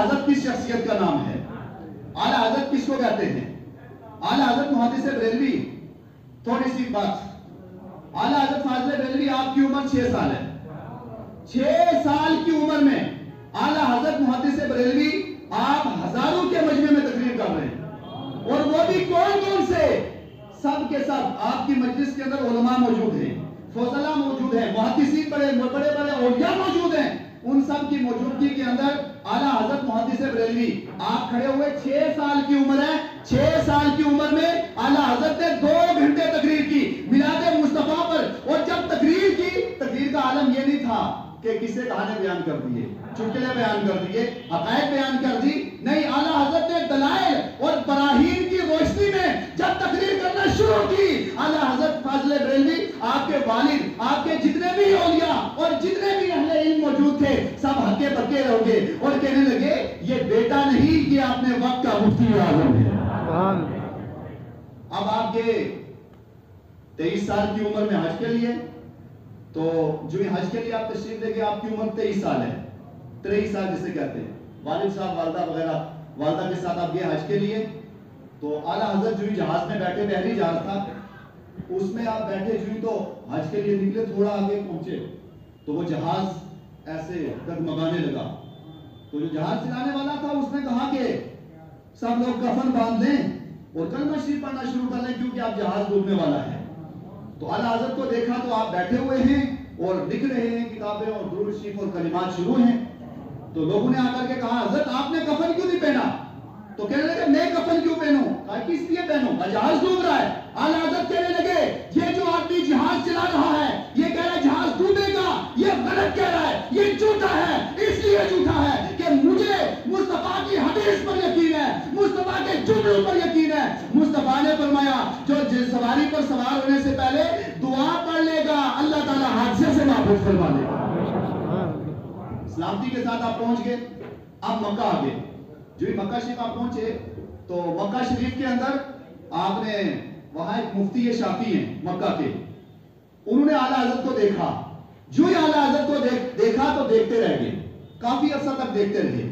حضرت کی شخصیت کا نام ہے. اعلیٰ حضرت کس کو کہتے ہیں؟ اعلیٰ حضرت محدث بریلوی. تھوڑی سی بات، اعلیٰ حضرت فاضل بریلوی آپ کی عمر 6 سال ہے. 6 سال کی عمر میں اعلیٰ حضرت محدث بریلوی آپ ہزاروں کے مجمع میں تقریر کر رہے ہیں، اور وہ بھی کون کون سے؟ سب کے سب آپ کی مجلس کے اندر علماء موجود ہیں، فضلاء موجود ہیں، محدثین بڑے بڑے اولیاء موجود ہیں. ان سب کی موجودگی کے اندر اعلیٰ حضرت محدث بریلوی آپ کھڑے ہوئے. 6 سال کی عمر ہے. 6 سال کی عمر میں اعلیٰ حضرت نے 2 گھنٹے تقریر کی میلاد مصطفیٰ پر. اور جب تقریر کی، تقریر کا عالم یہ نہیں تھا کہ کسے کہانے بیان کر دیے، چٹکلے بیان کر دیے، حقائق بیان کر دی. نہیں، اعلیٰ حضرت نے دلائل اور براہین کی روشنی میں جب تقریر کرنا شروع کی، اعلیٰ حضرت فاضل بریلوی، آپ کے والد، آپ کے جتنے بھی اولیاء اور جتنے بھی اہل علم موجود تھے، سب ہکے بکے رہ گئے اور کہنے لگے یہ بیٹا نہیں، یہ اپنے وقت کا مفتی اعظم ہے. اب آپ کے 23 سال کی عمر میں حج کے لیے، تو جو حج کے لیے آپ تشریف لے گئے، آپ کی عمر 23 سال ہے، 23 سال جسے کہتے ہیں. والد صاحب، والدہ وغیرہ، والدہ کے ساتھ آپ گئے حج کے لیے. تو اعلیٰ حضرت جو جہاز میں بیٹھے، بحری جہاز تھا، اس میں آپ بیٹھے جو تو حج کے لیے نکلے، تھوڑا آگے پہنچے تو وہ جہاز ایسے ڈگمگانے لگا. تو جو جہاز چلانے والا تھا اس نے کہا کہ سب لوگ کفن باندھ لیں اور کلمہ شریف پڑھنا شروع کر لیں کیونکہ اب جہاز ڈوبنے والا ہے. تو اعلیٰ حضرت کو دیکھا تو آپ بیٹھے ہوئے ہیں اور لکھ رہے ہیں کتابیں، اور درود شریف اور کلمات شروع ہیں. تو لوگوں نے آ کر کے کہا حضرت آپ نے کفن کیوں نہیں پہنا؟ تو کہنے لگے میں کفن کیوں پہنوں؟ کہا کس لیے پہنوں؟ جہاز ڈوب رہا ہے. اعلیٰ حضرت کہنے لگے یہ جو آدمی جہاز چلا رہا ہے، یہ کہہ رہا ہے جہاز ڈوبے گا، یہ غلط کہہ رہا ہے، یہ جھوٹا ہے. اس لیے جھوٹا ہے کہ مجھے مصطفیٰ کی حدیث پر یقین ہے، مصطفیٰ کے جملوں پر یقین ہے. مصطفیٰ نے فرمایا جو سواری پر سوار ہونے سے پہلے دعا پڑھ لے گا، اللہ تعالیٰ حادثے سے محفوظ فرما لے گا. سلامتی کے ساتھ آپ پہنچ گئے. اب مکہ آ گئے. جو مکہ شریف آپ پہنچے تو مکہ شریف کے اندر آپ نے وہاں ایک مفتی شافعی ہیں مکہ کے، انہوں نے اعلیٰ حضرت کو دیکھا. جو ہی اعلیٰ حضرت کو دیکھا تو دیکھتے رہ گئے، کافی عرصہ تک دیکھتے رہے.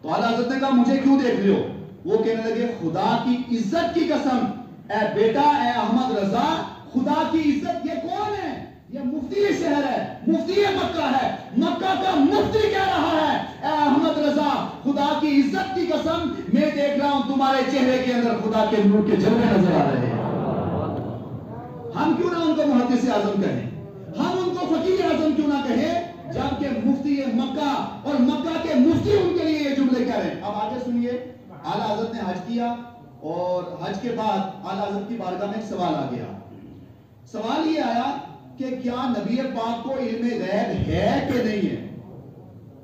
تو اعلیٰ حضرت نے کہا مجھے کیوں دیکھ رہے ہو؟ وہ کہنے لگے خدا کی عزت کی قسم، اے بیٹا، اے احمد رضا، خدا کی عزت، یہ کون ہے؟ یہ مفتی شہر ہے، مفتی مکہ ہے، مکہ کا مفتی کہہ رہا ہے اے احمد رضا، خدا کی عزت کی قسم میں دیکھ رہا ہوں تمہارے چہرے کے اندر خدا کے نور کے جلوے نظر آ رہے ہیں. ہم کیوں نہ ان کو محدث اعظم کہیں، ہم ان کو فقیہ اعظم کیوں نہ کہیں، جبکہ مفتی مکہ اور مکہ کے مفتی ان کے لیے یہ جملے کہہ رہے ہیں. اب آگے سنیے. اعلیٰ حضرت نے حج کیا اور حج کے بعد اعلیٰ حضرت کی بارگاہ میں ایک سوال آ گیا. سوال یہ آیا کہ کیا نبی پاک کو علم غیب ہے کہ نہیں ہے؟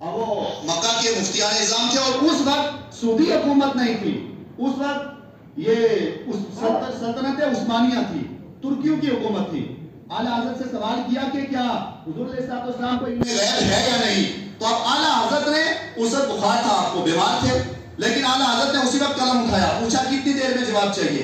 اب وہ مکہ کے مفتیان نظام تھے اور اس وقت سعودی حکومت نہیں تھی، اس وقت یہ سلطنت عثمانیہ تھی، ترکیوں کی حکومت تھی. اعلیٰ حضرت سے سوال کیا کہ کیا حضور علیہ السلام کو علم غیب ہے یا نہیں؟ تو اب اعلیٰ حضرت نے، اس وقت بخار تھا، آپ کو بیمار تھے، لیکن اعلیٰ حضرت نے اسی وقت قلم اٹھایا، پوچھا کتنی دیر میں جواب چاہیے؟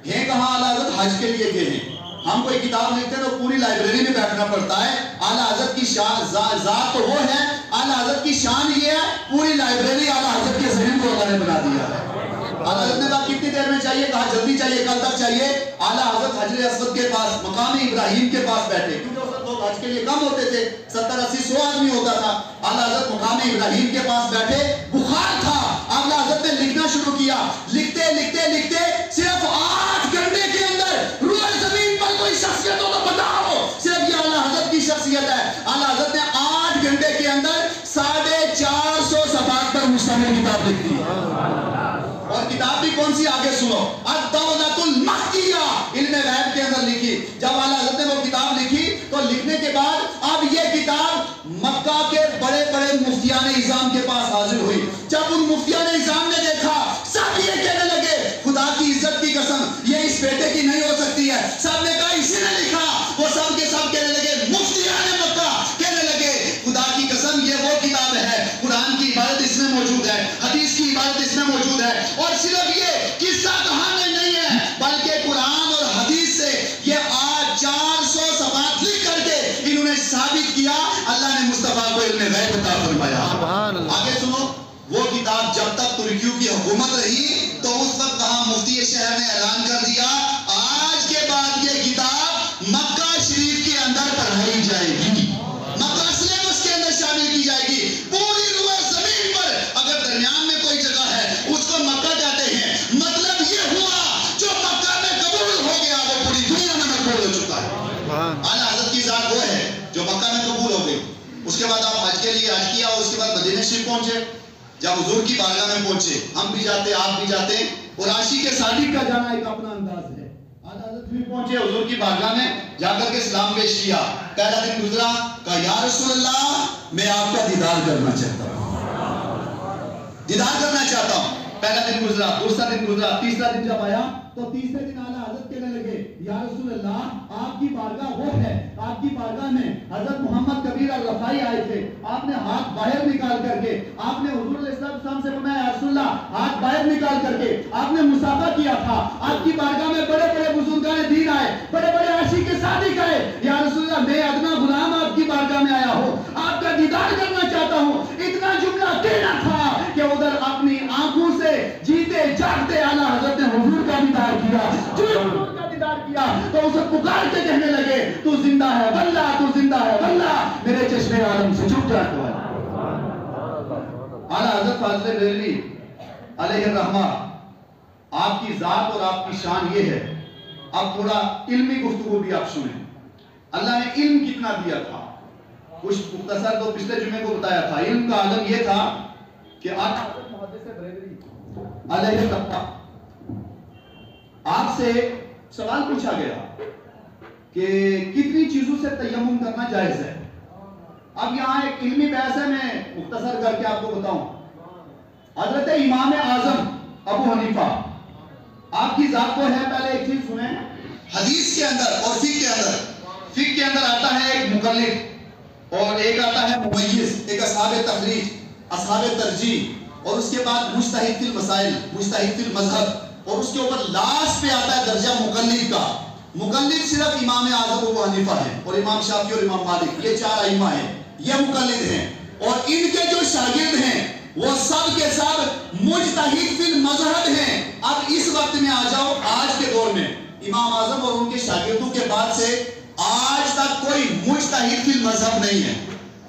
ہیں کہاں؟ اعلیٰ حضرت حج کے لیے گئے ہیں. ہم کوئی کتاب لکھتے ہیں تو پوری لائبریری میں بیٹھنا پڑتا ہے. اعلیٰ حضرت کی ذات تو وہ ہے، اعلیٰ حضرت کی شان یہ ہے، پوری لائبریری اعلیٰ حضرت کے ذہن کو اللہ نے بنا دیا ہے. اعلیٰ حضرت نے کہا کتنی دیر میں چاہیے؟ کہا جلدی چاہیے، کل تک چاہیے. اعلیٰ حضرت حجر اسود کے پاس، مقام ابراہیم کے پاس بیٹھے، کیونکہ اس وقت لوگ حج کے لیے کم ہوتے تھے، 70 80 100 آدمی ہوتا تھا. اعلیٰ حضرت مقام ابراہیم کے پاس بیٹھے، بخار تھا. اعلیٰ حضرت نے لکھنا شروع کیا. لکھتے لکھتے لکھتے صرف 8 گھنٹے کے اندر روئے زمین پر کوئی شخصیت ہو تو بتاؤ، صرف یہ اعلیٰ حضرت کی شخصیت ہے. اعلیٰ حضرت نے 8 گھنٹے کے اندر 450 صفحات پر مشتمل کتاب لکھ دی. اور کتاب بھی کون سی؟ آگے سنو. الدولۃ المکیہ، علم غیب کے اندر لکھی. جب اعلیٰ حضرت نے وہ کتاب لکھی تو لکھنے کے بعد اب یہ کتاب مکہ کے بڑے بڑے مفتیان نظام کے پاس حاضر ہوئی. جب ان مفتیان نظام نے دیکھا، سب یہ کہنے لگے خدا کی عزت کی قسم یہ اس بیٹے کی نہیں ہو سکتی ہے. سب نے کہا اسی نے لکھا. وہ سب کے سب کہنے لگے، مفتیان مکہ کہنے لگے خدا کی قسم یہ وہ کتاب ہے، قرآن کی عبادت اس میں موجود ہے، حدیث کی عبادت اس میں موجود ہے. اور صرف یہ قصہ کہانی نہیں ہے، بلکہ قرآن اور حدیث سے یہ آج 400 صفحات لکھ کر کے انہوں نے ثابت کیا اللہ نے مصطفیٰ کو علم غیب عطا فرمایا. آگے سنو. وہ کتاب بعد جب تک ترکیوں کی حکومت رہی تو اس وقت وہاں مفتی شہر نے اعلان کر دیا آج کے بعد یہ کتاب مکہ شریف کے اندر پڑھائی جائے گی، مکہ سلیبس کے اندر شامل کی جائے گی۔ پوری روئے زمین پر اگر درمیان میں کوئی جگہ ہے اس کو مکہ کہتے ہیں۔ مطلب یہ ہوا جو مکہ میں قبول ہو گیا وہ پوری دنیا میں مقبول ہو چکا ہے۔ اعلیٰ حضرت کی ذات وہ ہے جو مکہ میں قبول ہو گئی۔ اس کے بعد آپ حج کے لیے حج کیا اور اس کے بعد مدینہ شریف پہنچے، جب حضور کی بارگاہ میں پہنچے، ہم بھی جاتے آپ بھی جاتے، اور عاشق صادق کا جانا ایک اپنا انداز ہے۔ اعلیٰ حضرت بھی پہنچے حضور کی بارگاہ میں، جا کر کے سلام پیش کیا، پہلا دن گزرا، کہا یا رسول اللہ میں آپ کا دیدار کرنا چاہتا ہوں، دیدار کرنا چاہتا ہوں۔ پہلا دن گزرا، دوسرا دن گزرا، تیسرا دن جب آیا تو تیسرے دن اعلیٰ حضرت کہنے لگے یا رسول اللہ آپ کی بارگاہ وہ ہے، آپ کی بارگاہ میں حضرت محمد کبیر الرفائی آئے تھے، آپ نے ہاتھ باہر نکال کر کے آپ نے حضور علیہ السلام سے فرمایا یا رسول اللہ ہاتھ باہر نکال کر کے آپ نے مصافحہ کیا تھا، آپ کی بارگاہ میں بڑے بڑے بزرگان دین آئے، بڑے بڑے عاشق صادق آئے، یا رسول اللہ میں ادنا غلام آپ کی بارگاہ میں آیا ہوں، آپ کا دیدار کرنا چاہتا ہوں۔ اتنا جملہ کہنا تھا کہ ادھر اپنی آنکھوں سے جیتے جاگتے اعلیٰ حضرت نے حضور کا دیدار کیا، جو حضور کا دیدار کیا تو اسے پکار کے کہنے لگے تو زندہ ہے واللہ، تو زندہ ہے واللہ، میرے چشمے عالم سے چھپ جاتا ہے۔ اعلیٰ حضرت فاضل بریلوی علیہ الرحمہ آپ کی ذات اور آپ کی شان یہ ہے۔ اب تھوڑا علمی گفتگو بھی آپ سنیں، اللہ نے علم کتنا دیا تھا، کچھ مختصر تو پچھلے جمعے کو بتایا تھا۔ علم کا عالم یہ تھا کہ حضرت محدث بریلوی علیہ الرحمہ آپ سے سوال پوچھا گیا کہ کتنی چیزوں سے تیمم کرنا جائز ہے۔ اب یہاں ایک علمی بحث ہے، میں مختصر کر کے آپ کو بتاؤں۔ حضرت امام اعظم ابو حنیفہ آپ کی ذات کو ہے، پہلے ایک چیز سنیں، حدیث کے اندر اور فقہ کے اندر آتا ہے ایک مقلد اور ایک آتا ہے ممیز، ایک اصحاب تخریج، اصحاب ترجیح، اور اس کے بعد مجتہد فی المسائل، مجتہد فی المذہب، اور اس کے اوپر لاسٹ پہ آتا ہے درجہ مقلد کا۔ مقلد صرف امام اعظم ابو حنیفہ ہے اور امام شافعی اور امام مالک، یہ چار ائمہ ہیں، یہ مقلد ہیں، اور ان کے جو شاگرد ہیں وہ سب کے سب مجتہد فی المذہب ہیں۔ اب اس وقت میں آ جاؤ، آج کے دور میں امام اعظم اور ان کے شاگردوں کے بعد سے آج تک کوئی مجتہد فی المذہب نہیں ہے،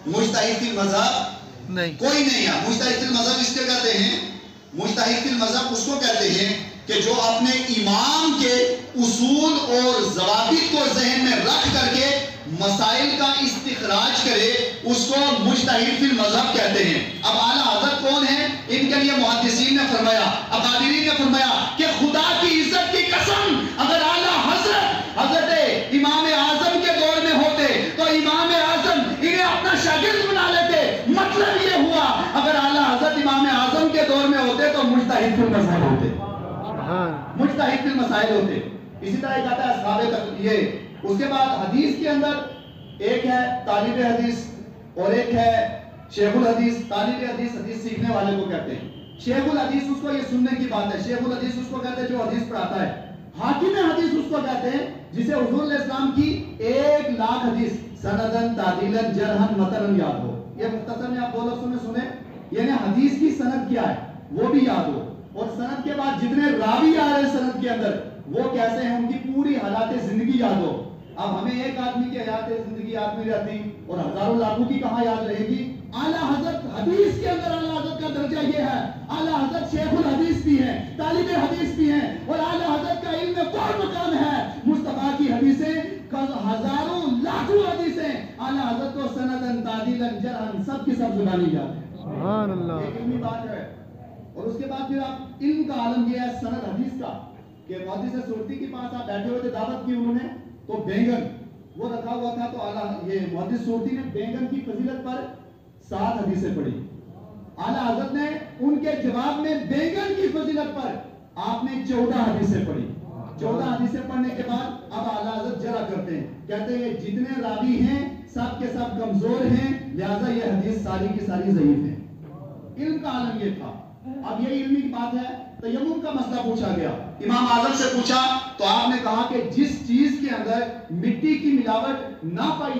مجتہد فی المذہب نہیں، کوئی نہیں ہے۔ مجتہد فی المذہب اس کے کہتے ہیں، مجتہد فی المذہب اس کو کہتے ہیں کہ جو اپنے امام کے اصول اور ضوابط کو ذہن میں رکھ کر کے مسائل کا استخراج کرے، اس کو مجتہد فی المذہب کہتے ہیں۔ اب اعلیٰ حضرت کون ہیں؟ ان کے لیے محدثین نے فرمایا، اکابرین نے فرمایا کہ خدا کی عزت کی قسم اگر اعلیٰ حضرت امام اعظم کے دور میں ہوتے تو امام اعظم انہیں اپنا شاگرد بنا لیتے۔ مطلب یہ ہوا اگر اعلیٰ حضرت امام اعظم کے دور میں ہوتے تو مجتہد فی المذہب ہوتے، مجتہد فی المسائل ہوتے۔ اسی طرح ایک آتا ہے اصحاب یہ، اس کے بعد حدیث کے اندر ایک ہے طالب حدیث اور ایک ہے شیخ الحدیث۔ طالب حدیث حدیث سیکھنے والے کو کہتے ہیں، شیخ الحدیث اس کو یہ سننے کی بات ہے، شیخ الحدیث اس کو کہتے ہیں جو حدیث پڑھاتا ہے، حاکم حدیث اس کو کہتے ہیں جسے حضور علیہ السلام کی 1,00,000 حدیث سندن تعدیلن جرحن متن یاد ہو۔ یہ مختصر میں آپ دو لفظوں میں سنیں، یعنی حدیث کی سند کیا ہے وہ بھی یاد ہو، اور سند کے بعد جتنے راوی آ رہے ہیں سند کے اندر وہ کیسے ہیں، ان کی پوری حالات زندگی یاد ہو۔ اب ہمیں ایک آدمی کی حیات زندگی یاد نہیں رہتی اور ہزاروں لاکھوں کی کہاں یاد رہے گی۔ اعلیٰ حضرت حدیث کے اندر اعلیٰ حضرت کا درجہ یہ ہے، اعلیٰ حضرت شیخ الحدیث بھی ہیں، طالب حدیث بھی ہیں، اور اعلیٰ حضرت کا علم میں بہت مقام ہے۔ مصطفیٰ کی حدیثیں ہزاروں لاکھوں حدیثیں اعلیٰ حضرت کو سندن تعدیلن جرحن سب کی سب زبانی یاد ہے۔ سبحان اللہ، ایک علمی بات ہے۔ اور اس کے بعد پھر آپ علم کا عالم یہ ہے سند حدیث کا کہ محدث سورتی کے پاس آپ بیٹھے ہوئے تھے، دعوت کی انہوں نے تو بینگن وہ رکھا ہوا تھا، تو اعلیٰ یہ محدث سورتی نے بینگن کی فضیلت پر 7 حدیثیں پڑھی۔ اعلیٰ حضرت نے ان کے جواب میں بینگن کی فضیلت پر آپ نے 14 حدیثیں پڑھی۔ 14 حدیثیں پڑھنے کے بعد اب اعلیٰ حضرت جرا کرتے ہیں، کہتے ہیں جتنے راوی ہیں سب کے سب کمزور ہیں، لہذا یہ حدیث ساری کی ساری ضعیف ہے۔ علم کا عالم یہ تھا۔ اب یہ علمی کی بات ہے، تیمم کا مسئلہ پوچھا گیا، امام اعظم سے پوچھا تو آپ نے کہا کہ جس چیز کے اندر مٹی کی ملاوٹ نہ پائی